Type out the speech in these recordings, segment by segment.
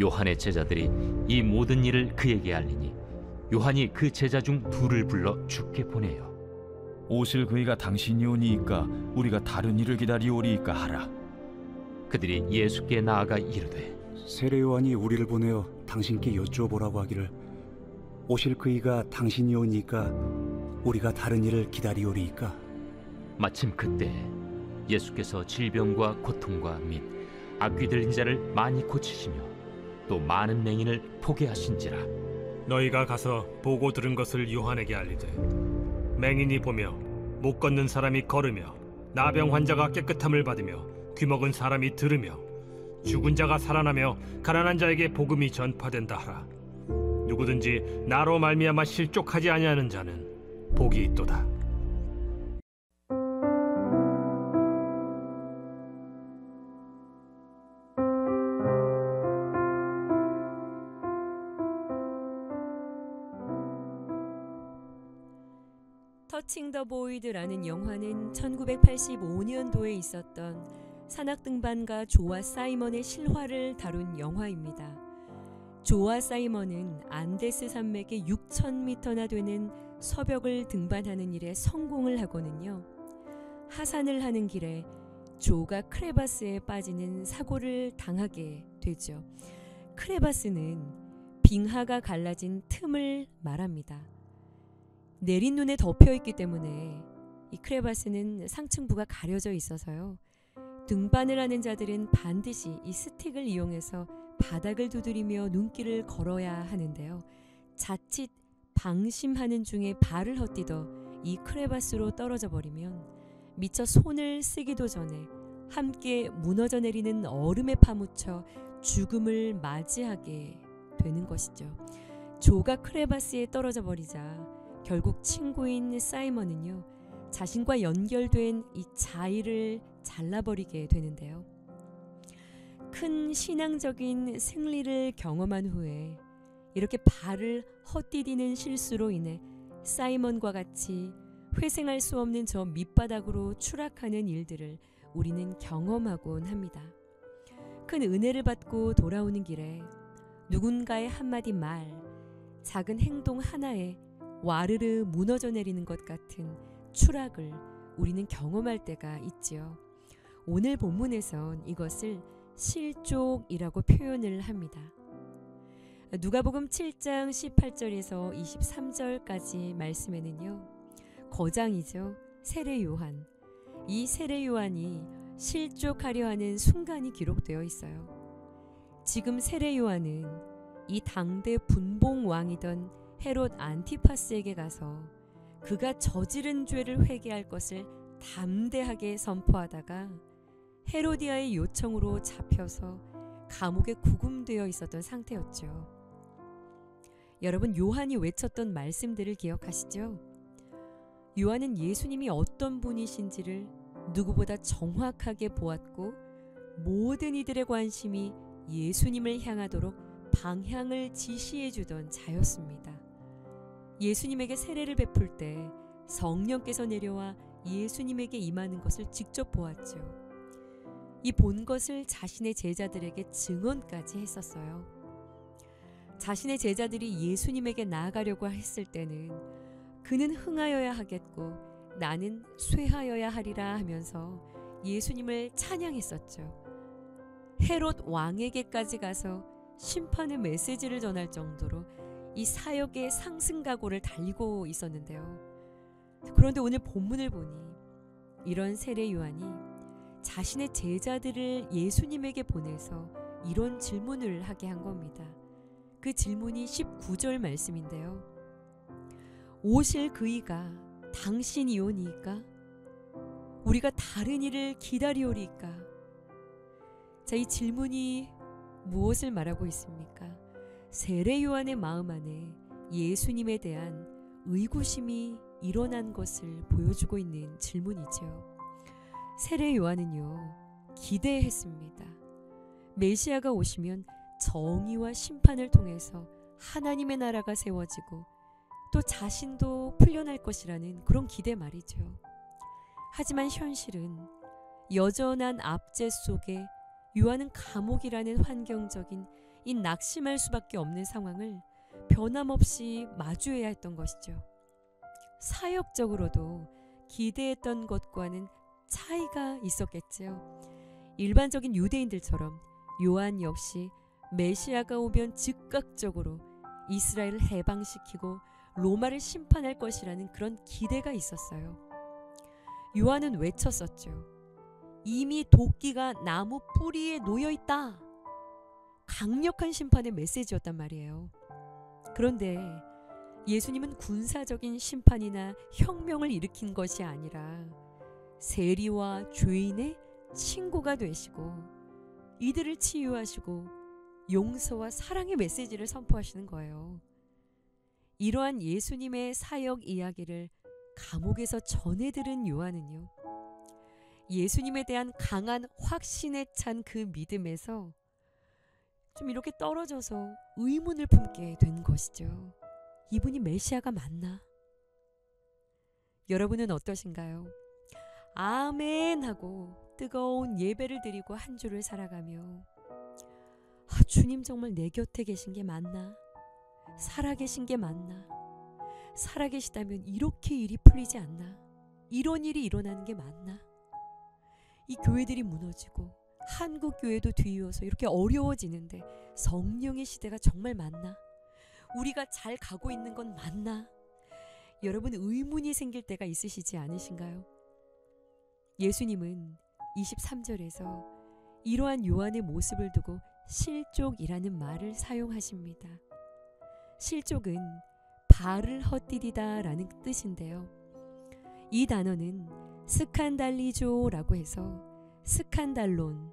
요한의 제자들이 이 모든 일을 그에게 알리니 요한이 그 제자 중 둘을 불러 주께 보내요. 오실 그이가 당신이 오니이까 우리가 다른 일을 기다리오리이까 하라. 그들이 예수께 나아가 이르되 세례 요한이 우리를 보내어 당신께 여쭈어보라고 하기를 오실 그이가 당신이 오니까 우리가 다른 일을 기다리오리이까. 마침 그때 예수께서 질병과 고통과 및 악귀 들린 자를 많이 고치시며 또 많은 맹인을 보게 하신지라. 너희가 가서 보고 들은 것을 요한에게 알리되 맹인이 보며 못 걷는 사람이 걸으며 나병 환자가 깨끗함을 받으며 귀먹은 사람이 들으며 죽은 자가 살아나며 가난한 자에게 복음이 전파된다 하라. 누구든지 나로 말미암아 실족하지 아니하는 자는 복이 있도다. 터칭 더 보이드라는 영화는 1985년도에 있었던 산악등반가 조와 사이먼의 실화를 다룬 영화입니다. 조와 사이먼은 안데스 산맥의 6,000m나 되는 서벽을 등반하는 일에 성공을 하고는요, 하산을 하는 길에 조가 크레바스에 빠지는 사고를 당하게 되죠. 크레바스는 빙하가 갈라진 틈을 말합니다. 내린 눈에 덮여있기 때문에 이 크레바스는 상층부가 가려져 있어서요, 등반을 하는 자들은 반드시 이 스틱을 이용해서 바닥을 두드리며 눈길을 걸어야 하는데요, 자칫 방심하는 중에 발을 헛디뎌 이 크레바스로 떨어져 버리면 미처 손을 쓰기도 전에 함께 무너져 내리는 얼음에 파묻혀 죽음을 맞이하게 되는 것이죠. 조가 크레바스에 떨어져 버리자 결국 친구인 사이먼은요, 자신과 연결된 이 자의를 잘라버리게 되는데요. 큰 신앙적인 승리를 경험한 후에 이렇게 발을 헛디디는 실수로 인해 사이먼과 같이 회생할 수 없는 저 밑바닥으로 추락하는 일들을 우리는 경험하곤 합니다. 큰 은혜를 받고 돌아오는 길에 누군가의 한마디 말, 작은 행동 하나에 와르르 무너져 내리는 것 같은 추락을 우리는 경험할 때가 있지요. 오늘 본문에선 이것을 실족이라고 표현을 합니다. 누가복음 7장 18절에서 23절까지 말씀에는요, 거장이죠, 세례 요한, 이 세례 요한이 실족하려 하는 순간이 기록되어 있어요. 지금 세례 요한은 이 당대 분봉 왕이던 헤롯 안티파스에게 가서 그가 저지른 죄를 회개할 것을 담대하게 선포하다가 헤로디아의 요청으로 잡혀서 감옥에 구금되어 있었던 상태였죠. 여러분, 요한이 외쳤던 말씀들을 기억하시죠? 요한은 예수님이 어떤 분이신지를 누구보다 정확하게 보았고 모든 이들의 관심이 예수님을 향하도록 방향을 지시해 주던 자였습니다. 예수님에게 세례를 베풀 때 성령께서 내려와 예수님에게 임하는 것을 직접 보았죠. 이 본 것을 자신의 제자들에게 증언까지 했었어요. 자신의 제자들이 예수님에게 나아가려고 했을 때는 그는 흥하여야 하겠고 나는 쇠하여야 하리라 하면서 예수님을 찬양했었죠. 헤롯 왕에게까지 가서 심판의 메시지를 전할 정도로 이 사역의 상승각오를 달리고 있었는데요. 그런데 오늘 본문을 보니 이런 세례 요한이 자신의 제자들을 예수님에게 보내서 이런 질문을 하게 한 겁니다. 그 질문이 19절 말씀인데요. 오실 그이가 당신이오니이까? 우리가 다른 일을 기다리오리이까? 자, 이 질문이 무엇을 말하고 있습니까? 세례 요한의 마음 안에 예수님에 대한 의구심이 일어난 것을 보여주고 있는 질문이죠. 세례 요한은요, 기대했습니다. 메시아가 오시면 정의와 심판을 통해서 하나님의 나라가 세워지고 또 자신도 풀려날 것이라는 그런 기대 말이죠. 하지만 현실은 여전한 압제 속에 요한은 감옥이라는 환경적인 이 낙심할 수밖에 없는 상황을 변함없이 마주해야 했던 것이죠. 사역적으로도 기대했던 것과는 차이가 있었겠지요. 일반적인 유대인들처럼 요한 역시 메시아가 오면 즉각적으로 이스라엘을 해방시키고 로마를 심판할 것이라는 그런 기대가 있었어요. 요한은 외쳤었죠. 이미 도끼가 나무 뿌리에 놓여 있다. 강력한 심판의 메시지였단 말이에요. 그런데 예수님은 군사적인 심판이나 혁명을 일으킨 것이 아니라 세리와 죄인의 친구가 되시고 이들을 치유하시고 용서와 사랑의 메시지를 선포하시는 거예요. 이러한 예수님의 사역 이야기를 감옥에서 전해 들은 요한은요, 예수님에 대한 강한 확신에 찬 그 믿음에서 좀 이렇게 떨어져서 의문을 품게 된 것이죠. 이분이 메시아가 맞나? 여러분은 어떠신가요? 아멘 하고 뜨거운 예배를 드리고 한 주를 살아가며 주님 정말 내 곁에 계신 게 맞나? 살아계신 게 맞나? 살아계시다면 이렇게 일이 풀리지 않나? 이런 일이 일어나는 게 맞나? 이 교회들이 무너지고 한국 교회도 뒤이어서 이렇게 어려워지는데 성령의 시대가 정말 맞나? 우리가 잘 가고 있는 건 맞나? 여러분 의문이 생길 때가 있으시지 않으신가요? 예수님은 23절에서 이러한 요한의 모습을 두고 실족이라는 말을 사용하십니다. 실족은 발을 헛디디다 라는 뜻인데요. 이 단어는 스칸달리조라고 해서 스칸달론,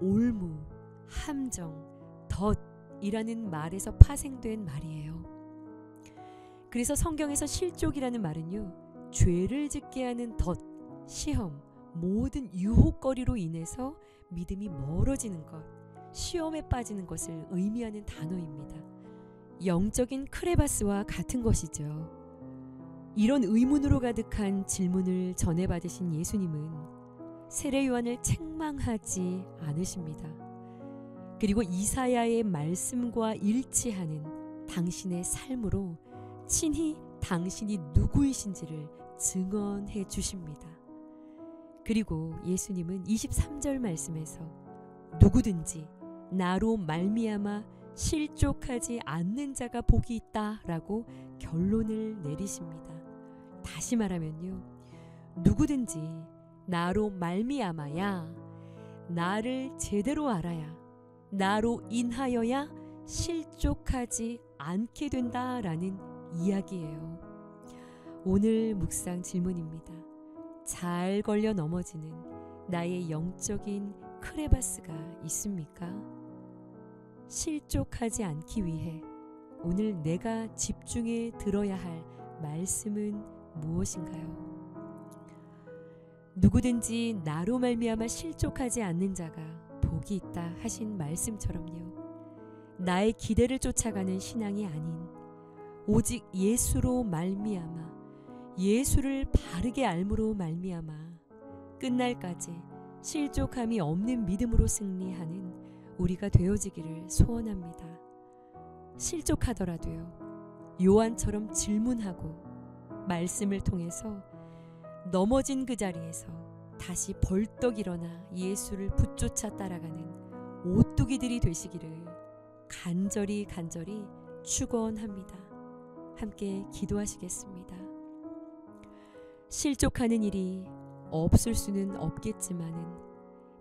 올무, 함정, 덫이라는 말에서 파생된 말이에요. 그래서 성경에서 실족이라는 말은요, 죄를 짓게 하는 덫, 시험, 모든 유혹거리로 인해서 믿음이 멀어지는 것, 시험에 빠지는 것을 의미하는 단어입니다. 영적인 크레바스와 같은 것이죠. 이런 의문으로 가득한 질문을 전해받으신 예수님은 세례 요한을 책망하지 않으십니다. 그리고 이사야의 말씀과 일치하는 당신의 삶으로 친히 당신이 누구이신지를 증언해 주십니다. 그리고 예수님은 23절 말씀에서 누구든지 나로 말미암아 실족하지 않는 자가 복이 있다라고 결론을 내리십니다. 다시 말하면요, 누구든지 나로 말미암아야, 나를 제대로 알아야, 나로 인하여야 실족하지 않게 된다라는 이야기예요. 오늘 묵상 질문입니다. 잘 걸려 넘어지는 나의 영적인 크레바스가 있습니까? 실족하지 않기 위해 오늘 내가 집중해 들어야 할 말씀은 무엇인가요? 누구든지 나로 말미암아 실족하지 않는 자가 복이 있다 하신 말씀처럼요, 나의 기대를 쫓아가는 신앙이 아닌 오직 예수로 말미암아, 예수를 바르게 알므로 말미암아 끝날까지 실족함이 없는 믿음으로 승리하는 우리가 되어지기를 소원합니다. 실족하더라도요, 요한처럼 질문하고 말씀을 통해서 넘어진 그 자리에서 다시 벌떡 일어나 예수를 붙조차 따라가는 오뚜기들이 되시기를 간절히 축원합니다. 함께 기도하시겠습니다. 실족하는 일이 없을 수는 없겠지만은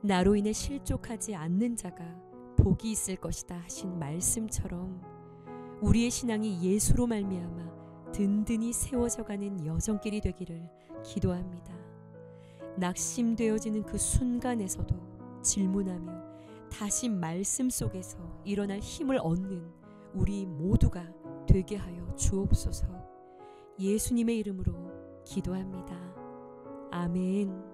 나로 인해 실족하지 않는 자가 복이 있을 것이다 하신 말씀처럼 우리의 신앙이 예수로 말미암아 든든히 세워져가는 여정길이 되기를 기도합니다. 낙심되어지는 그 순간에서도 질문하며 다시 말씀 속에서 일어날 힘을 얻는 우리 모두가 되게 하여 주옵소서. 예수님의 이름으로 기도합니다. 아멘.